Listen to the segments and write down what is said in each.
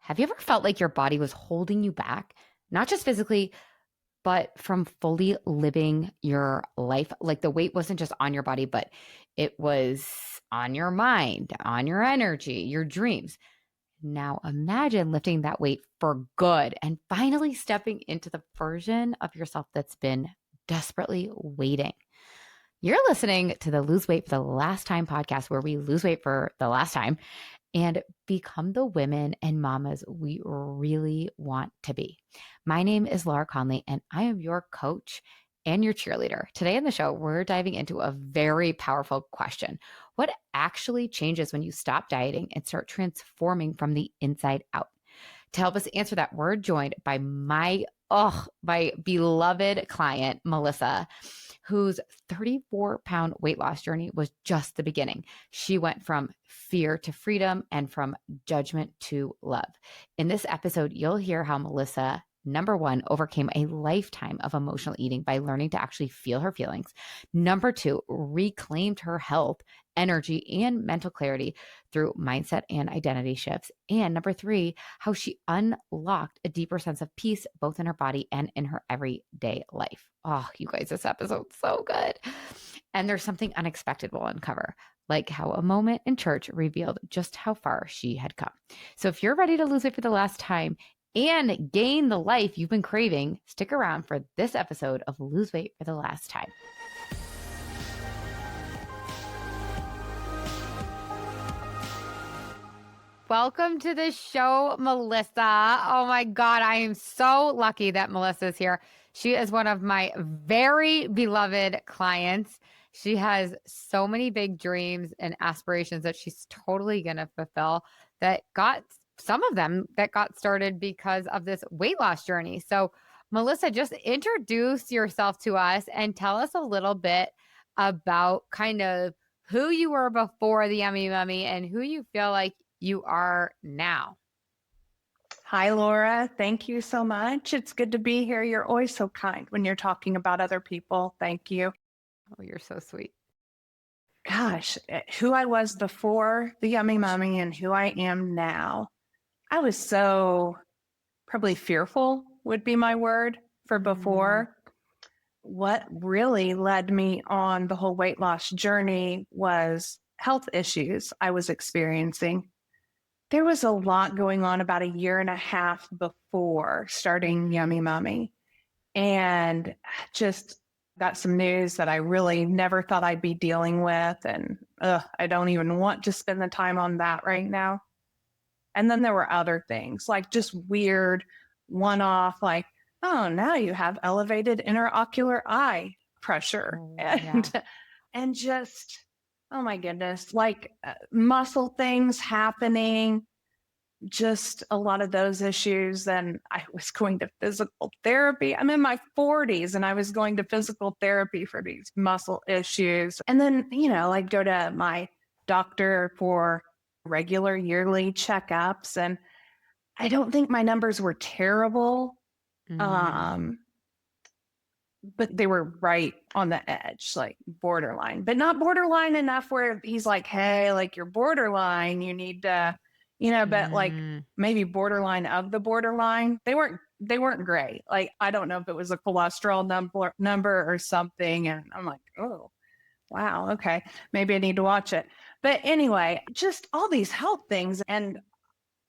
Have you ever felt like your body was holding you back, not just physically, but from fully living your life? Like the weight wasn't just on your body, but it was on your mind, on your energy, your dreams. Now imagine lifting that weight for good and finally stepping into the version of yourself that's been desperately waiting. You're listening to the Lose Weight for the Last Time podcast, where we lose weight for the last time and become the women and mamas we really want to be. My name is Laura Conley, and I am your coach and your cheerleader. Today on the show, we're diving into a very powerful question. What actually changes when you stop dieting and start transforming from the inside out? To help us answer that, we're joined by my beloved client, Melissa, whose 34-pound weight loss journey was just the beginning. She went from fear to freedom and from judgment to love. In this episode, you'll hear how Melissa, number one, overcame a lifetime of emotional eating by learning to actually feel her feelings. Number two, reclaimed her health, energy, and mental clarity through mindset and identity shifts. And number three, how she unlocked a deeper sense of peace, both in her body and in her everyday life. Oh, you guys, this episode's so good. And there's something unexpected we'll uncover, like how a moment in church revealed just how far she had come. So if you're ready to lose weight for the last time and gain the life you've been craving, stick around for this episode of Lose Weight for the Last Time. Welcome to the show, Melissa. Oh my God, I am so lucky that Melissa's here. She is one of my very beloved clients. She has so many big dreams and aspirations that she's totally going to fulfill, some of them that got started because of this weight loss journey. So Melissa, just introduce yourself to us and tell us a little bit about kind of who you were before the Yummy Mummy and who you feel like you are now. Hi, Laura. Thank you so much. It's good to be here. You're always so kind when you're talking about other people. Thank you. Oh, you're so sweet. Gosh, who I was before the Yummy Mummy and who I am now. I was so probably fearful would be my word for before. What really led me on the whole weight loss journey was health issues I was experiencing. There was a lot going on about a year and a half before starting Yummy Mummy, and just got some news that I really never thought I'd be dealing with. And I don't even want to spend the time on that right now. And then there were other things like just weird one-off, like, oh, now you have elevated interocular eye pressure. And just, oh my goodness, like muscle things happening, just a lot of those issues. Then I was going to physical therapy. I'm in my 40s and I was going to physical therapy for these muscle issues. And then, I'd go to my doctor for regular yearly checkups. And I don't think my numbers were terrible. But they were right on the edge, like borderline, but not borderline enough where he's like, hey, like you're borderline, you need to, but like maybe borderline of the borderline. They weren't great. Like, I don't know if it was a cholesterol number or something. And I'm like, oh, wow. Okay. Maybe I need to watch it. But anyway, just all these health things. And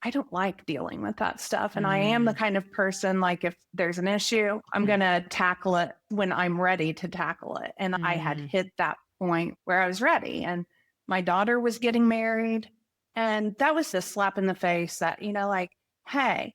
I don't like dealing with that stuff. And I am the kind of person, like, if there's an issue, I'm going to tackle it when I'm ready to tackle it. And I had hit that point where I was ready. And my daughter was getting married. And that was the slap in the face that, like, hey,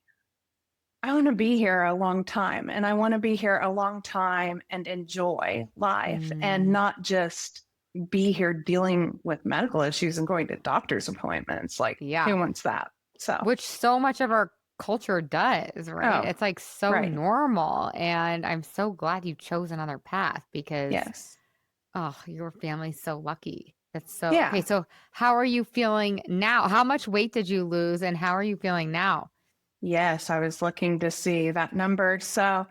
I want to be here a long time. And I want to be here a long time and enjoy life and not just be here dealing with medical issues and going to doctor's appointments. Like, who wants that? So, which so much of our culture does, right? It's like so normal. And I'm so glad you chose another path because, your family's so lucky. That's so, okay. So how are you feeling now? How much weight did you lose and how are you feeling now? Yes, I was looking to see that number. So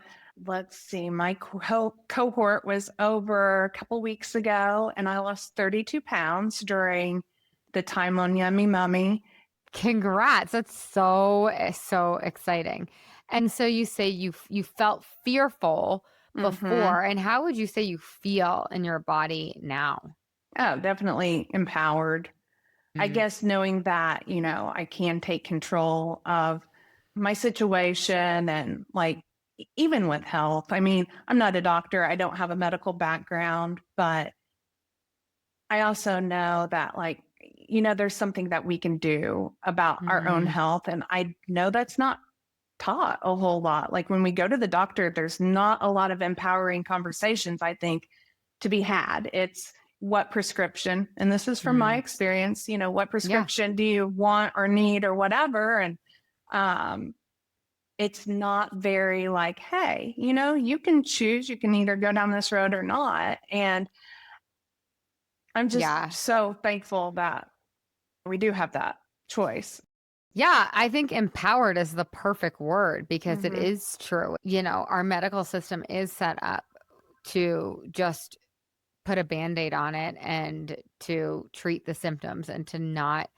let's see, my cohort was over a couple weeks ago and I lost 32 pounds during the time on Yummy Mummy. Congrats. That's so exciting. And so you say you felt fearful Hmm. before, and how would you say you feel in your body now? Oh, definitely empowered. I Mm, guess knowing that, I can take control of my situation and like even with health. I mean, I'm not a doctor, I don't have a medical background, but I also know that like, there's something that we can do about our own mhm. health. And I know that's not taught a whole lot. Like when we go to the doctor, there's not a lot of empowering conversations, I think, to be had. It's what prescription, and this is from my Mm. experience, what Yeah. prescription do you want or need or whatever. And um, it's not very like, hey, you can choose, you can either go down this road or not. And I'm just Yeah. so thankful that we do have that choice. Yeah, I think empowered is the perfect word because it Hmm. is true. Our medical system is set up to just put a band-aid on it and to treat the symptoms and to not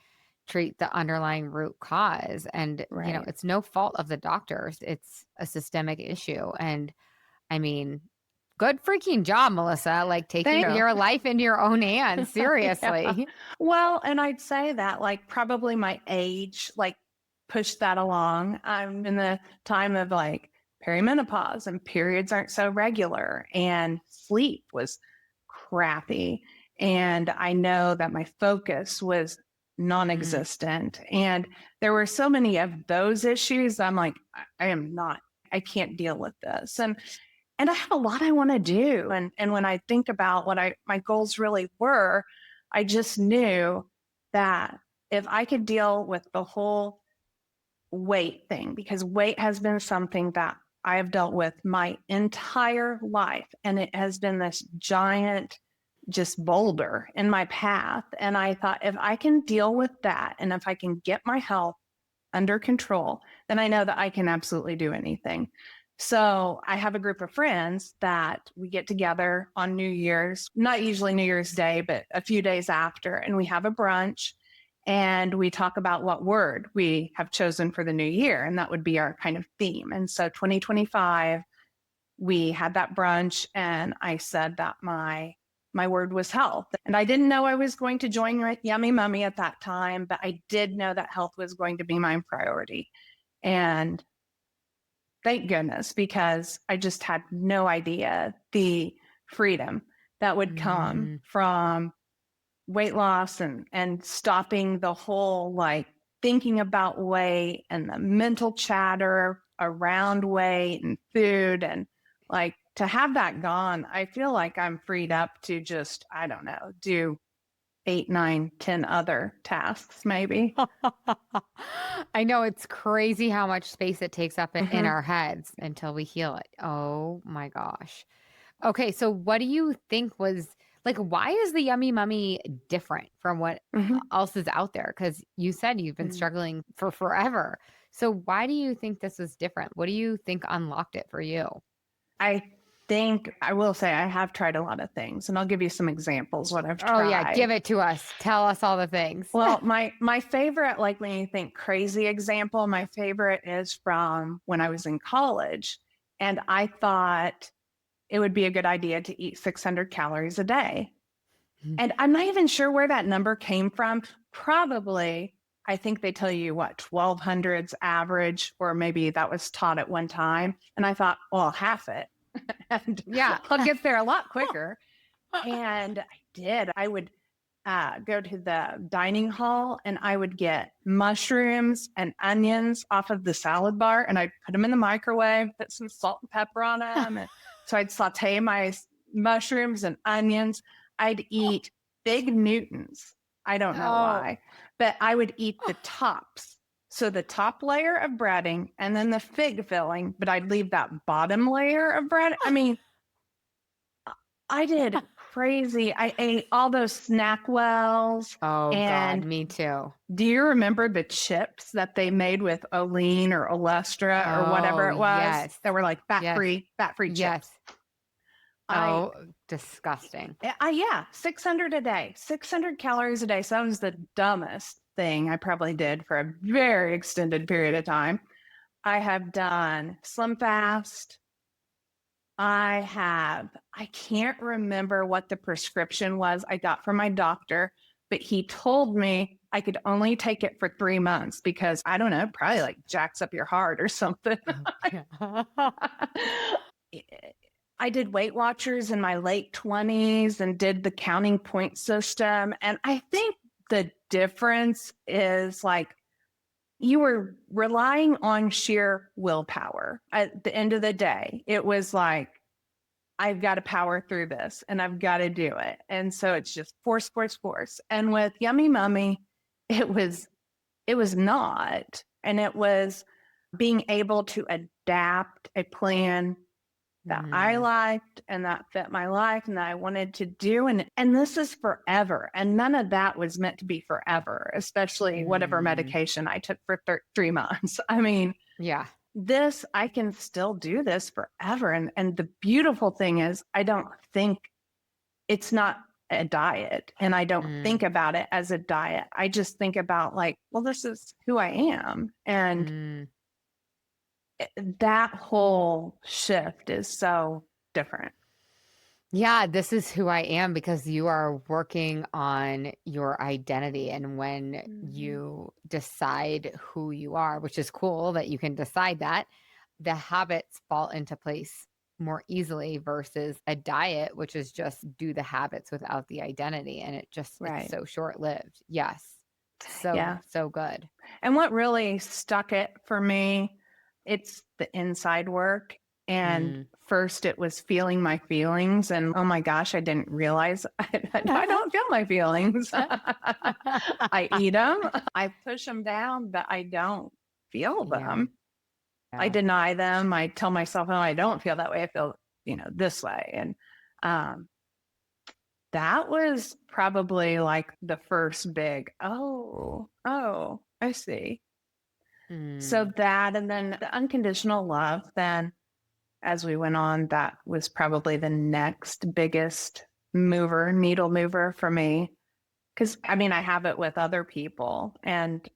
treat the underlying root cause. And, Right. it's no fault of the doctors. It's a systemic issue. And I mean, good freaking job, Melissa, like Thank taking you. your life into your own hands. Yeah. Seriously. Well, and I'd say that like probably my age like pushed that along. I'm in the time of like perimenopause and periods aren't so regular and sleep was crappy. And I know that my focus was Mm, non-existent. And there were so many of those issues. I'm like, I am not, I can't deal with this. And I have a lot I want to do. And when I think about what my goals really were, I just knew that if I could deal with the whole weight thing, because weight has been something that I have dealt with my entire life. And it has been this giant, just boulder in my path. And I thought, if I can deal with that and if I can get my health under control, then I know that I can absolutely do anything. So I have a group of friends that we get together on New Year's, not usually New Year's Day, but a few days after, and we have a brunch and we talk about what word we have chosen for the new year. And that would be our kind of theme. And so 2025, we had that brunch and I said that my word was health. And I didn't know I was going to join Yummy Mummy at that time, but I did know that health was going to be my priority. And thank goodness, because I just had no idea the freedom that would come mm. from weight loss and stopping the whole like thinking about weight and the mental chatter around weight and food and like to have that gone. I feel like I'm freed up to just, I don't know, do 8, 9, 10 other tasks maybe. I know it's crazy how much space it takes up in Hmm. our heads until we heal it. Oh my gosh. Okay, so what do you think was like, why is the Yummy Mummy different from what Hmm. else is out there? Because you said you've been struggling for forever. So why do you think this was different? What do you think unlocked it for you? I think I will say I have tried a lot of things, and I'll give you some examples what I've Oh yeah, tried. give it to us. Tell us all the things. Well, my favorite, like when you think crazy example, my favorite is from when I was in college, and I thought it would be a good idea to eat 600 calories a day. And I'm not even sure where that number came from. Probably, I think they tell you what 1200s average, or maybe that was taught at one time. And I thought, well, half it, and Yeah. I'll get there a lot quicker. And I did. I would go to the dining hall and I would get mushrooms and onions off of the salad bar and I'd put them in the microwave, put some salt and pepper on them. And so I'd saute my mushrooms and onions. I'd eat big Newtons. I don't know Oh. why, but I would eat the tops. So the top layer of breading and then the fig filling, but I'd leave that bottom layer of bread. I mean, I did crazy. I ate all those snack wells. Oh God, And me too. do you remember the chips that they made with Olean or Olestra or whatever Oh it was yes. that were like Yes. fat free Yes. chips? I, Oh, disgusting. yeah, 600 a day, 600 calories a day. So that was the dumbest thing I probably did for a very extended period of time. I have done Slim Fast. I can't remember what the prescription was I got from my doctor, but he told me I could only take it for 3 months because I don't know, probably like jacks up your heart or something. Okay. I did Weight Watchers in my late 20s and did the counting point system. And I think the difference is like you were relying on sheer willpower. At the end of the day, it was like, I've got to power through this and I've got to do it. And so it's just force, force, force. And with Yummy Mummy, it was not. And it was being able to adapt a plan that I Mm, liked and that fit my life and that I wanted to do. And this is forever. And none of that was meant to be forever, especially whatever mm, medication I took for 3 months. I mean, yeah. this, I can still do this forever. And the beautiful thing is, I don't think it's not a diet and I don't Mm, think about it as a diet. I just think about like, well, this is who I am. And mm. that whole shift is so different. Yeah, this is who I am because you are working on your identity. And when Mhm. you decide who you are, which is cool that you can decide that, the habits fall into place more easily versus a diet, which is just do the habits without the identity. And it's Right. so short lived. Yes. So, Yeah. so good. And what really stuck it for me, it's the inside work. And Mm. first it was feeling my feelings. And oh my gosh, I didn't realize I don't feel my feelings. I eat them, I push them down, but I don't feel Yeah. them. I Yeah. deny them. I tell myself, oh, I don't feel that way. I feel, this way. And um, that was probably like the first big, oh, I see. So Mm. that, and then the unconditional love, then as we went on, that was probably the next biggest needle mover for me. Cause I mean, I have it with other people and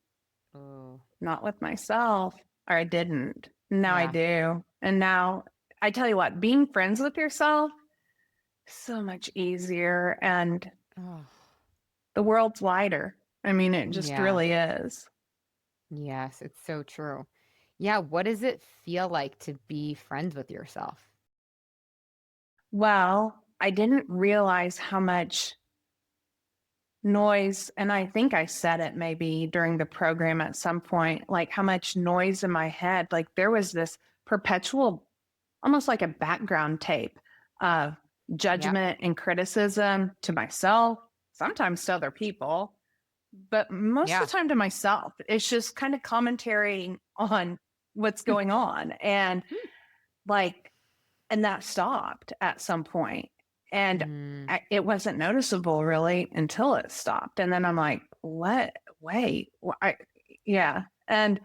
Oh, not with myself, or I didn't. Now I yeah. do. And now I tell you what, being friends with yourself, so much easier and Oh, the world's lighter. I mean, it just yeah. really is. Yes, it's so true. Yeah, what does it feel like to be friends with yourself? Well, I didn't realize how much noise, and I think I said it maybe during the program at some point, like how much noise in my head. Like there was this perpetual, almost like a background tape of Yep. judgment and criticism to myself, sometimes to other people, but most of Yeah. the time to myself. It's just kind of commentary on what's going on. And like, and that stopped at some point. And Mm, it wasn't noticeable really until it stopped. And then I'm like, what? Wait, yeah. And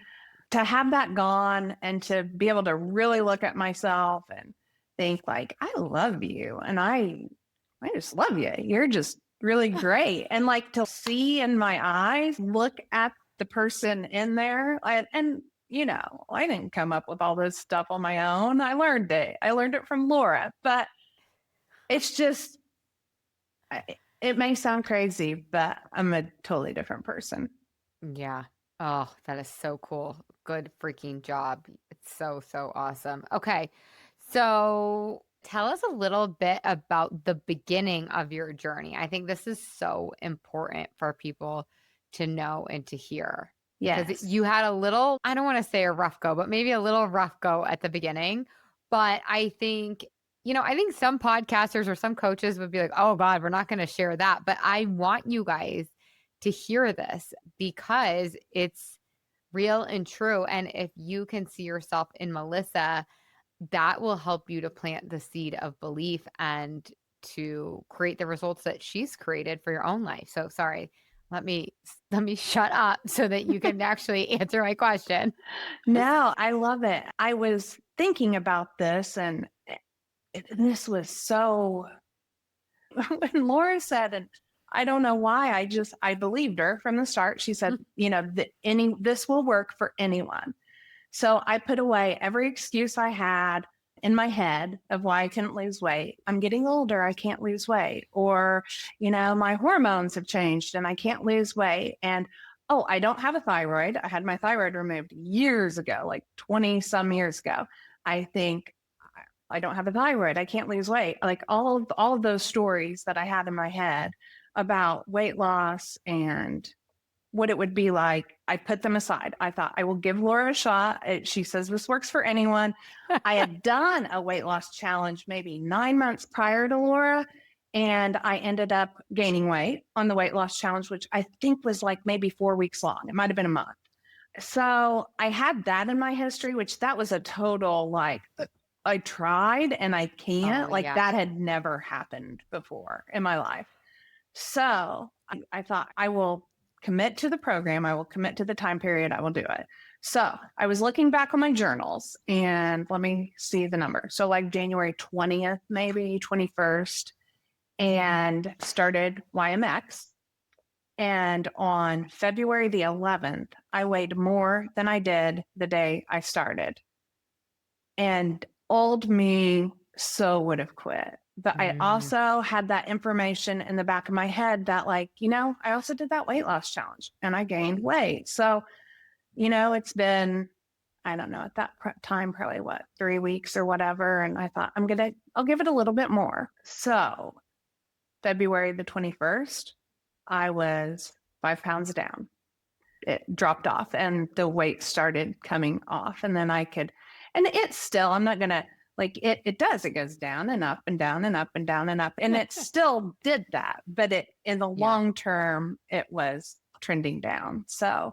to have that gone and to be able to really look at myself and think like, I love you. And I just love you. You're just really great. And like to see in my eyes, look at the person in there. I didn't come up with all this stuff on my own. I learned it. I learned it from Laura, but it's just, it may sound crazy, but I'm a totally different person. yeah. Oh, that is so cool. Good freaking job. It's so, so awesome. Okay. So tell us a little bit about the beginning of your journey. I think this is so important for people to know and to hear because Yes. you had a little, I don't want to say a rough go, but maybe a little rough go at the beginning. But I think some podcasters or some coaches would be like, oh God, we're not going to share that. But I want you guys to hear this because it's real and true. And if you can see yourself in Melissa, that will help you to plant the seed of belief and to create the results that she's created for your own life. So sorry, let me shut up so that you can actually answer my question. No, I love it. I was thinking about this and this was so when Laura said, and I don't know why. I believed her from the start. She said, this will work for anyone. So I put away every excuse I had in my head of why I couldn't lose weight. I'm getting older, I can't lose weight. Or, my hormones have changed and I can't lose weight. And oh, I don't have a thyroid. I had my thyroid removed years ago, like 20 some years ago. I think I don't have a thyroid. I can't lose weight. Like all of those stories that I had in my head about weight loss and what it would be like, I put them aside. I thought, I will give Laura a shot. She says this works for anyone. I had done a weight loss challenge maybe 9 months prior to Laura, and I ended up gaining weight on the weight loss challenge, which I think was like maybe 4 weeks long. It might have been a month. So I had that in my history, which that was a total like, I tried and I can't. Oh, Like yeah. that had never happened before in my life. So I thought, I will commit to the program. I will commit to the time period. I will do it. So I was looking back on my journals and let me see the number. So like January 20th, maybe 21st, and started YMX. And on February the 11th, I weighed more than I did the day I started. And old me so would have quit. But I also had that information in the back of my head that I also did that weight loss challenge and I gained weight. So, it's been, I don't know, at that time, probably 3 weeks or whatever. And I thought, I'll give it a little bit more. So February the 21st, I was 5 pounds down. It dropped off and the weight started coming off. And then and it's still, I'm not going to, it does, it goes down and up and down and up and down and up. And it still did that. But in the long term, it was trending down. So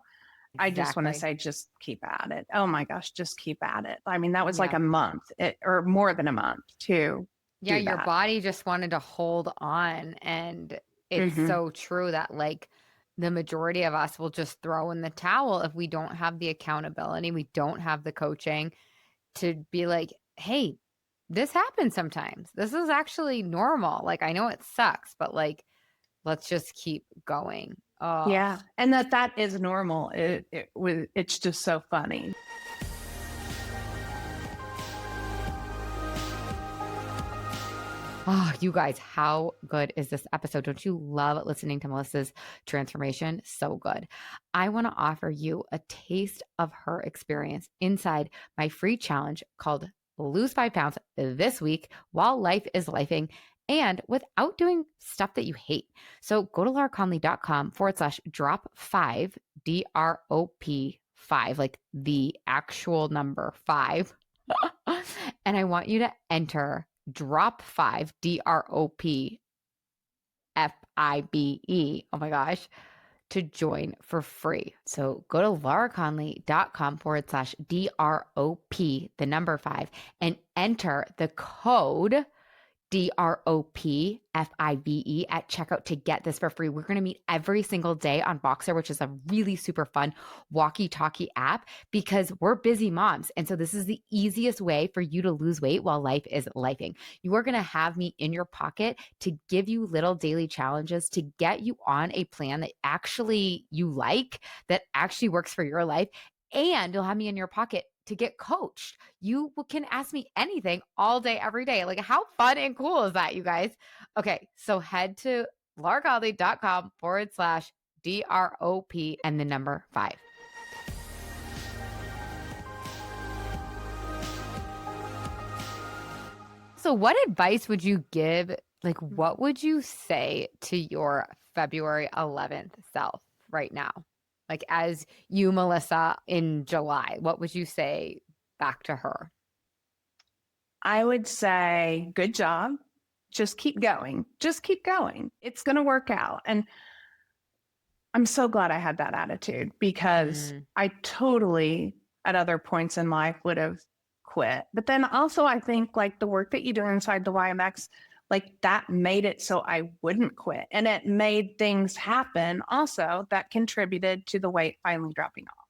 I just want to say, just keep at it. Oh my gosh, just keep at it. I mean, that was like a month or more than a month to do your that. body just wanted to hold on. And it's so true that the majority of us will just throw in the towel if we don't have the accountability, we don't have the coaching to be like, hey, this happens sometimes. This is actually normal. I know it sucks, but let's just keep going. Oh. Yeah. And that is normal. It's just so funny. Oh, you guys, how good is this episode? Don't you love listening to Melissa's transformation? So good. I want to offer you a taste of her experience inside my free challenge called Lose 5 Pounds this week while life is lifing and without doing stuff that you hate. So go to lauraconley.com/drop5, DROP5, like the actual number 5. And I want you to enter drop 5, DROPFIBE. Oh my gosh, to join for free. So go to lauraconley.com/DROP, the number 5, and enter the code DROPFIBE at checkout to get this for free. We're going to meet every single day on Boxer, which is a really super fun walkie-talkie app because we're busy moms. And so this is the easiest way for you to lose weight while life is lifing. You are going to have me in your pocket to give you little daily challenges to get you on a plan that actually you like, that actually works for your life. And you'll have me in your pocket to get coached. You can ask me anything all day, every day. How fun and cool is that, you guys? Okay, so head to lauraconley.com/DROP and the number 5. So what advice would you give? What would you say to your February 11th self right now? As you, Melissa, in July, what would you say back to her? I would say, good job. Just keep going. Just keep going. It's going to work out. And I'm so glad I had that attitude because I totally, at other points in life, would have quit. But then also, I think the work that you do inside the YMX, that made it so I wouldn't quit. And it made things happen also that contributed to the weight finally dropping off.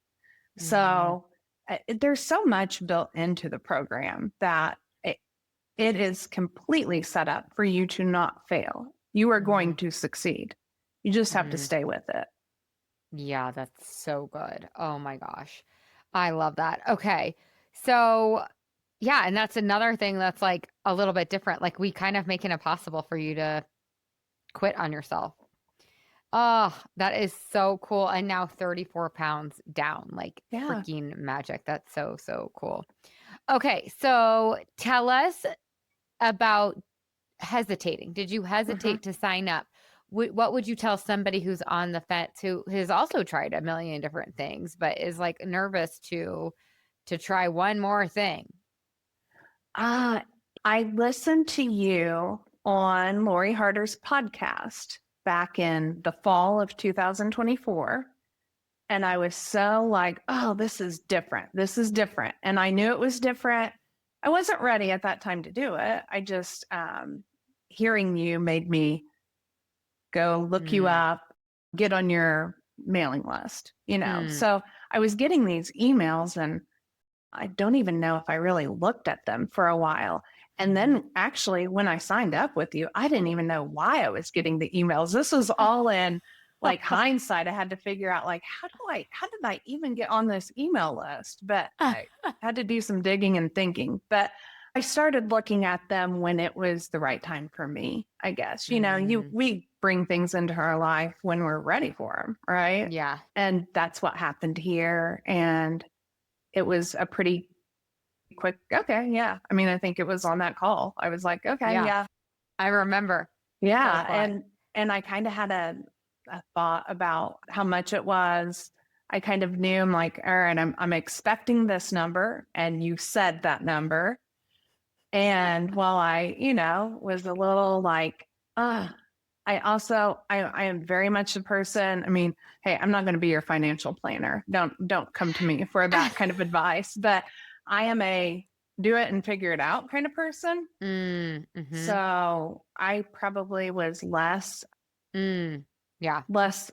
So there's so much built into the program that it is completely set up for you to not fail. You are going to succeed. You just have to Mm. stay with it. Yeah, that's so good. Oh my gosh. I love that. Okay. So, yeah, and that's another thing that's like a little bit different. Like we kind of making it possible for you to quit on yourself. Oh, that is so cool. And now 34 pounds down, like Yeah. freaking magic. That's so, so cool. Okay. So tell us about hesitating. Did you Hmm. hesitate to sign up? What would you tell somebody who's on the fence who has also tried a million different things, but is like nervous to try one more thing? Uh, I listened to you on Lori Harder's podcast back in the fall of 2024. And I was so like, oh, this is different. This is different. And I knew it was different. I wasn't ready at that time to do it. I just, hearing you made me go look you Mm, up, get on your mailing list, you know. mm, So I was getting these emails and I don't even know if I really looked at them for a while. And mhm. then actually, when I signed up with you, I didn't even know why I was getting the emails. This was all in like hindsight. I had to figure out like how did I even get on this email list? But I had to do some digging and thinking. But I started looking at them when it was the right time for me, I guess. You know, Mm, we bring things into our life when we're ready for them, right? yeah, And that's what happened here. And it was a pretty quick, okay, yeah. I mean, I think it was on that call. I was like, okay, yeah. yeah, I remember. So yeah. fun. And I kind of had a thought about how much it was. I kind of knew I'm like, all right, I'm expecting this number, and you said that number. And while I, was a little like, I also I am very much a person. I mean, hey, I'm not going to be your financial planner. Don't come to me for that kind of advice. But I am a do it and figure it out kind of person. Mm-hmm. So I probably was Mm. Yeah. less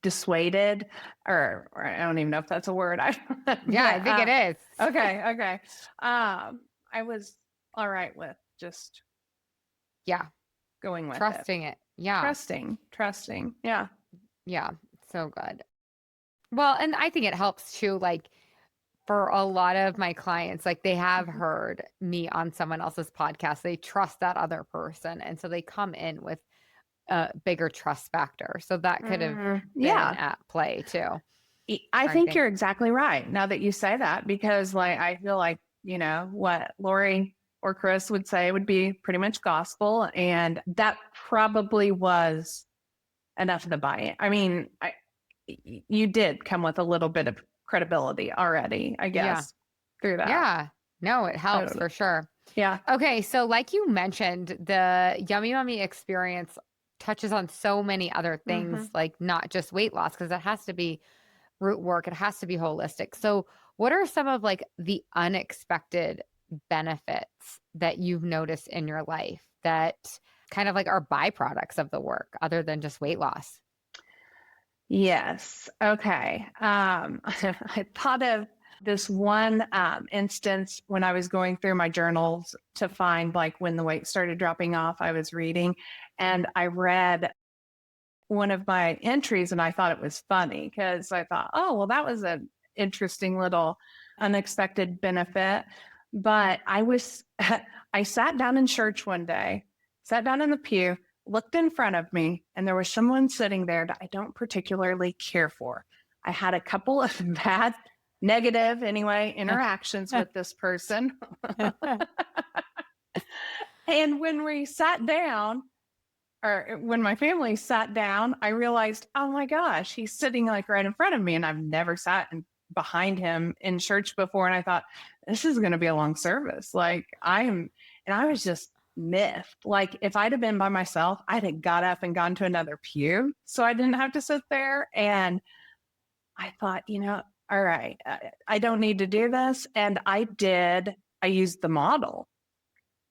dissuaded, or I don't even know if that's a word. Yeah, I But think it is. okay. I was all right with just Yeah. going with it. Trusting it. Yeah. Trusting. Yeah. Yeah. So good. Well, and I think it helps too, like for a lot of my clients, like they have Mhm. heard me on someone else's podcast. They trust that other person. And so they come in with a bigger trust factor. So that could have been Yeah. at play too, I I think think. you're exactly right now that you say that, because like I feel like, what Lori or Chris would say would be pretty much gospel. And that probably was enough of the buy-in. I mean, you did come with a little bit of credibility already, I Yeah. guess, through that. Yeah. No, it I helps don't know. for sure. Yeah. Okay, so like you mentioned, the Yummy Mummy experience touches on so many other things, Hmm. like not just weight loss, because it has to be root work, it has to be holistic. So, what are some of like the unexpected benefits that you've noticed in your life that kind of like are byproducts of the work other than just weight loss? Yes. Okay. I thought of this one instance when I was going through my journals to find like when the weight started dropping off. I was reading and I read one of my entries and I thought it was funny because I thought, oh, well, that was an interesting little unexpected benefit. But I sat down in church one day, sat down in the pew, looked in front of me, and there was someone sitting there that I don't particularly care for. I had a couple of bad, negative, anyway, interactions with this person. And when we sat down, or when my family sat down, I realized, oh my gosh, he's sitting like right in front of me, and I've never sat behind him in church before. And I thought, this is going to be a long service. Like and I was just miffed. Like if I'd have been by myself, I'd have got up and gone to another pew, so I didn't have to sit there. And I thought, all right, I don't need to do this. And I did. I used the model,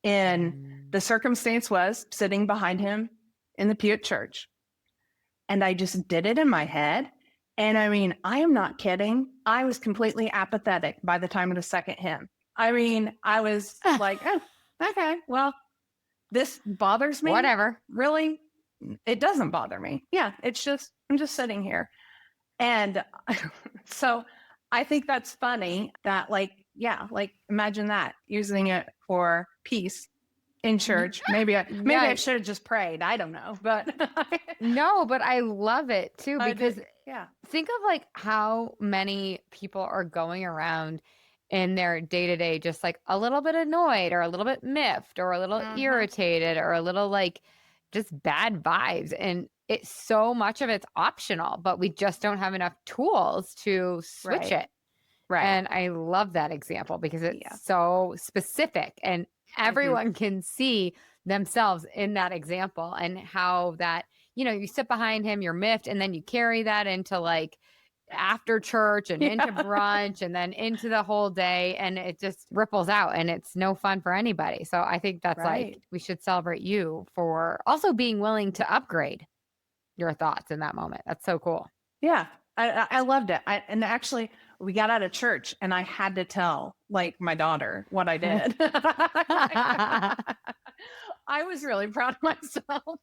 and Mm. the circumstance was sitting behind him in the pew at church. And I just did it in my head. And I mean, I am not kidding. I was completely apathetic by the time of the second hymn. I mean, I was like, oh, okay, well, this bothers me. Whatever. Really? it doesn't bother me. Yeah, it's just, I'm just sitting here. And so I think that's funny that, like, yeah, like imagine that, using it for peace in church. Maybe I Yeah. should have just prayed. I don't know, but No, but I love it too, I because did. Yeah. think of like how many people are going around in their day to day, just like a little bit annoyed or a little bit miffed or a little Hmm. irritated or a little like just bad vibes. And it's so much of it's optional, but we just don't have enough tools to switch Right. it. Right. And I love that example because it's Yeah. so specific and Hmm. everyone can see themselves in that example, and how that, you sit behind him, you're miffed, and then you carry that into like after church and into Yeah. brunch and then into the whole day, and it just ripples out and it's no fun for anybody. So I think that's like, Right. we should celebrate you for also being willing to upgrade your thoughts in that moment. That's so cool. Yeah. I loved it. And actually, we got out of church and I had to tell like my daughter what I did. I was really proud of myself.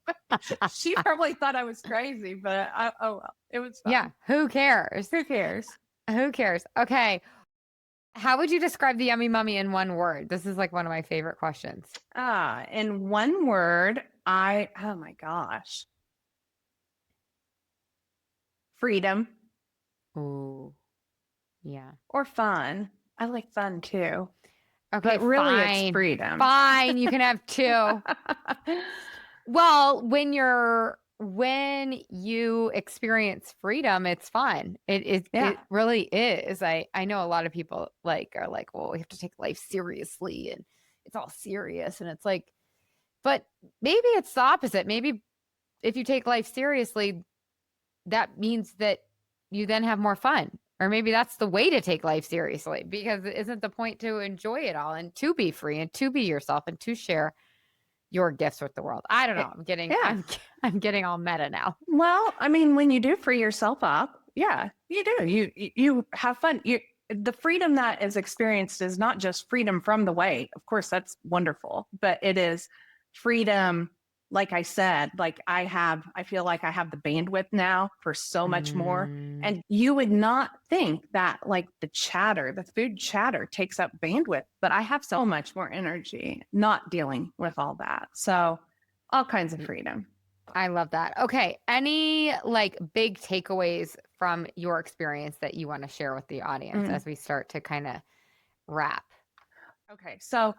She probably thought I was crazy, but oh well, it was Yeah, fun. who cares? Who cares? Who cares? Okay. How would you describe the Yummy Mummy in one word? This is like one of my favorite questions. In one word, oh my gosh, freedom Ooh, yeah. or fun. I like fun too, Okay, but really it's fine. freedom. Fine, you can have two. Well, when you experience freedom, it's fun. Yeah. It really is. I know a lot of people like are like, well, we have to take life seriously and it's all serious, and it's like, but maybe it's the opposite. Maybe if you take life seriously, that means that you then have more fun. Or maybe that's the way to take life seriously, because it isn't the point to enjoy it all and to be free and to be yourself and to share your gifts with the world. I don't know. Yeah. I'm getting all meta now. Well, I mean, when you do free yourself up, yeah, you do. You have fun. The freedom that is experienced is not just freedom from the way. Of course, that's wonderful, but it is freedom. Like I said, like I feel like I have the bandwidth now for so much more. Mm, And you would not think that like the food chatter takes up bandwidth, but I have so much more energy not dealing with all that. So all kinds of freedom. I love that. Okay. Any like big takeaways from your experience that you want to share with the audience Mm. as we start to kind of wrap? Okay. So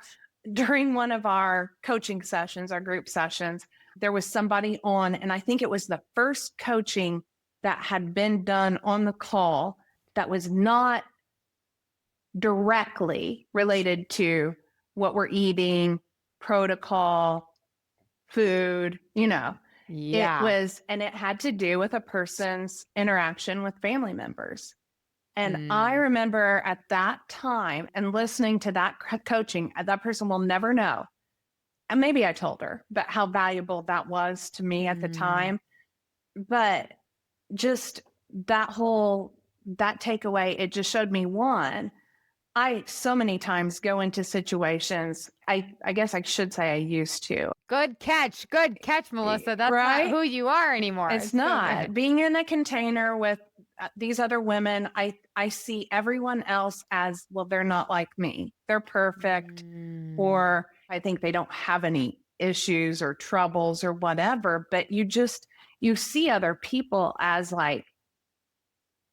during one of our coaching sessions, our group sessions, there was somebody on, and I think it was the first coaching that had been done on the call that was not directly related to what we're eating, protocol, food, It Yeah. was, and it had to do with a person's interaction with family members. And I Mm, remember at that time and listening to that coaching, that person will never know. And maybe I told her, but how valuable that was to me at the mm, time. But just that takeaway, it just showed me one. I so many times go into situations. I guess I should say I used to. good catch. Good catch, Melissa. That's not Right? who you are anymore. It's It's so good. not. Being in a container with these other women, I see everyone else as, well, they're not like me. They're perfect, Mm, or I think they don't have any issues or troubles or whatever, but you see other people as like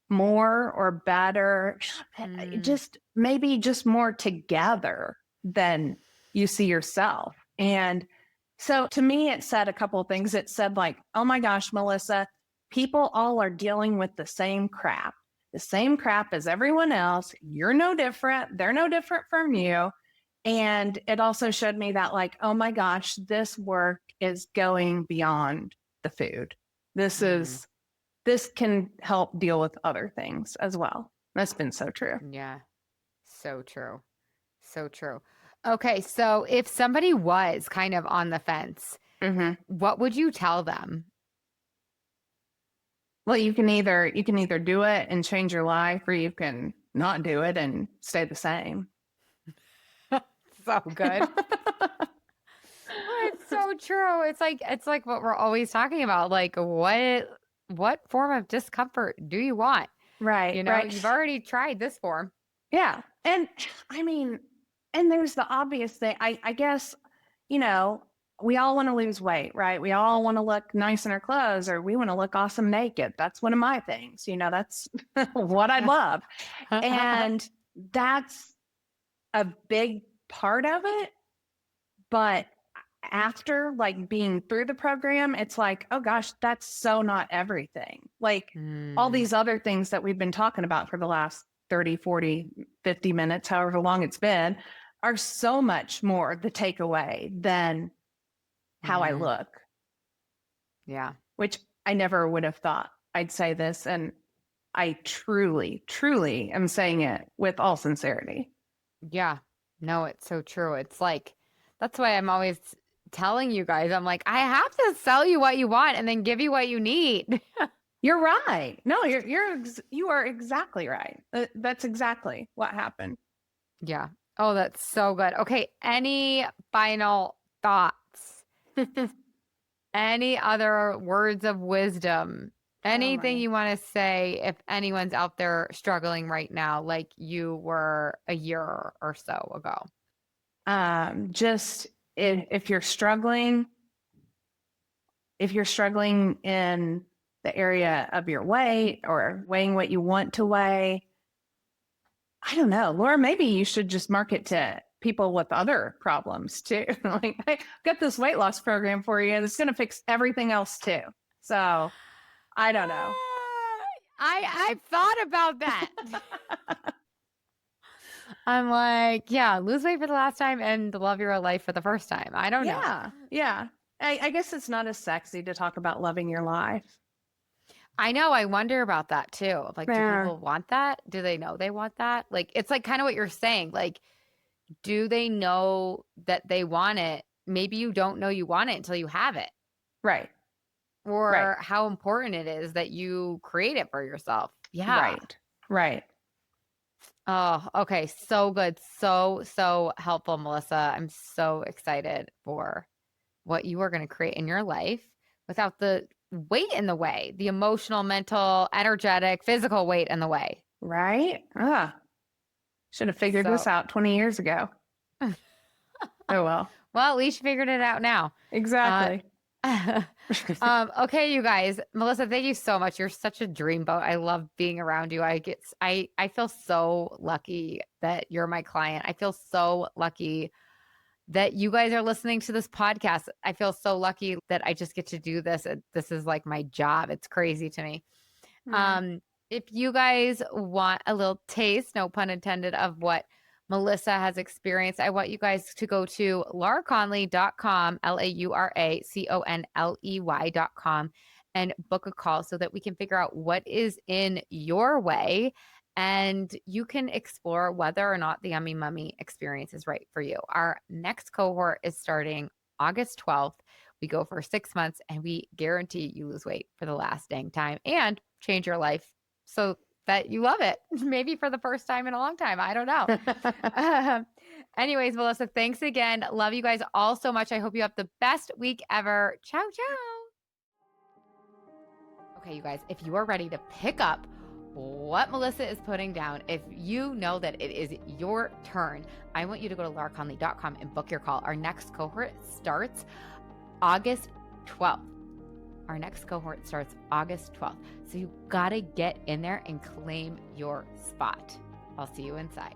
more or better, mm. just maybe just more together than you see yourself. And so to me, it said a couple of things. It said, like, oh my gosh, Melissa, people all are dealing with the same crap as everyone else. You're no different. They're no different from you. And it also showed me that, like, oh my gosh, this work is going beyond the food. This Mm, is this can help deal with other things as well. That's been so true. yeah. So true. So true. Okay, so if somebody was kind of on the fence, Hmm. what would you tell them? Well, you can either do it and change your life, or you can not do it and stay the same. So good. Oh, it's so true. It's like what we're always talking about. Like what form of discomfort do you want? Right, right. You've already tried this form. Yeah. And I mean, and there's the obvious thing. I guess, you know, we all want to lose weight, right? We all want to look nice in our clothes, or we want to look awesome naked. That's one of my things. That's what I love. And that's a big part of it. But after like being through the program, it's like, oh gosh, that's so not everything. Like all Mm, these other things that we've been talking about for the last 30, 40, 50 minutes, however long it's been, are so much more the takeaway than how I mm, look, yeah. which I never would have thought I'd say this. And I truly, truly am saying it with all sincerity. Yeah. No, it's so true. It's like, that's why I'm always telling you guys, I'm like, I have to sell you what you want and then give you what you need. You're right. No, you are exactly right. That's exactly what happened. Yeah. Oh, that's so good. Okay. Any final thoughts? Any other words of wisdom? Oh Anything my. you want to say if anyone's out there struggling right now, like you were a year or so ago? Just if you're struggling, in the area of your weight or weighing what you want to weigh, I don't know, Laura, maybe you should just market to people with other problems too. Like, I got this weight loss program for you, and it's going to fix everything else too. So I don't know. I've thought about that. I'm like, yeah, lose weight for the last time and love your life for the first time. I don't know. Yeah, yeah. I guess it's not as sexy to talk about loving your life. I know. I wonder about that too. Like, do Yeah. people want that? Do they know they want that? Like, it's like kind of what you're saying. Like, do they know that they want it? Maybe you don't know you want it until you have it, Right, right, or how important it is that you create it for yourself. Yeah. right, right. Oh, okay. So good. So, so helpful, Melissa. I'm so excited for what you are going to create in your life without the weight in the way, the emotional, mental, energetic, physical weight in the way. Right? Should have figured this So, out 20 years ago. Oh, well. well, at least you figured it out now. Uh, Exactly. okay, you guys. Melissa, thank you so much. You're such a dreamboat. I love being around you. I feel so lucky that you're my client. I feel so lucky that you guys are listening to this podcast. I feel so lucky that I just get to do this. This is like my job. It's crazy to me. Mm. Um, if you guys want a little taste, no pun intended, of what Melissa has experienced, I want you guys to go to lauraconley.com, LauraConley.com, and book a call so that we can figure out what is in your way and you can explore whether or not the Yummy Mummy experience is right for you. Our next cohort is starting August 12th. We go for 6 months and we guarantee you lose weight for the last dang time and change your life so that you love it. Maybe for the first time in a long time. I don't know. Anyways, Melissa, thanks again. Love you guys all so much. I hope you have the best week ever. Ciao, ciao. Okay, you guys, if you are ready to pick up what Melissa is putting down, if you know that it is your turn, I want you to go to lauraconley.com and book your call. Our next cohort starts August 12th. Our next cohort starts August 12th. So you got to get in there and claim your spot. I'll see you inside.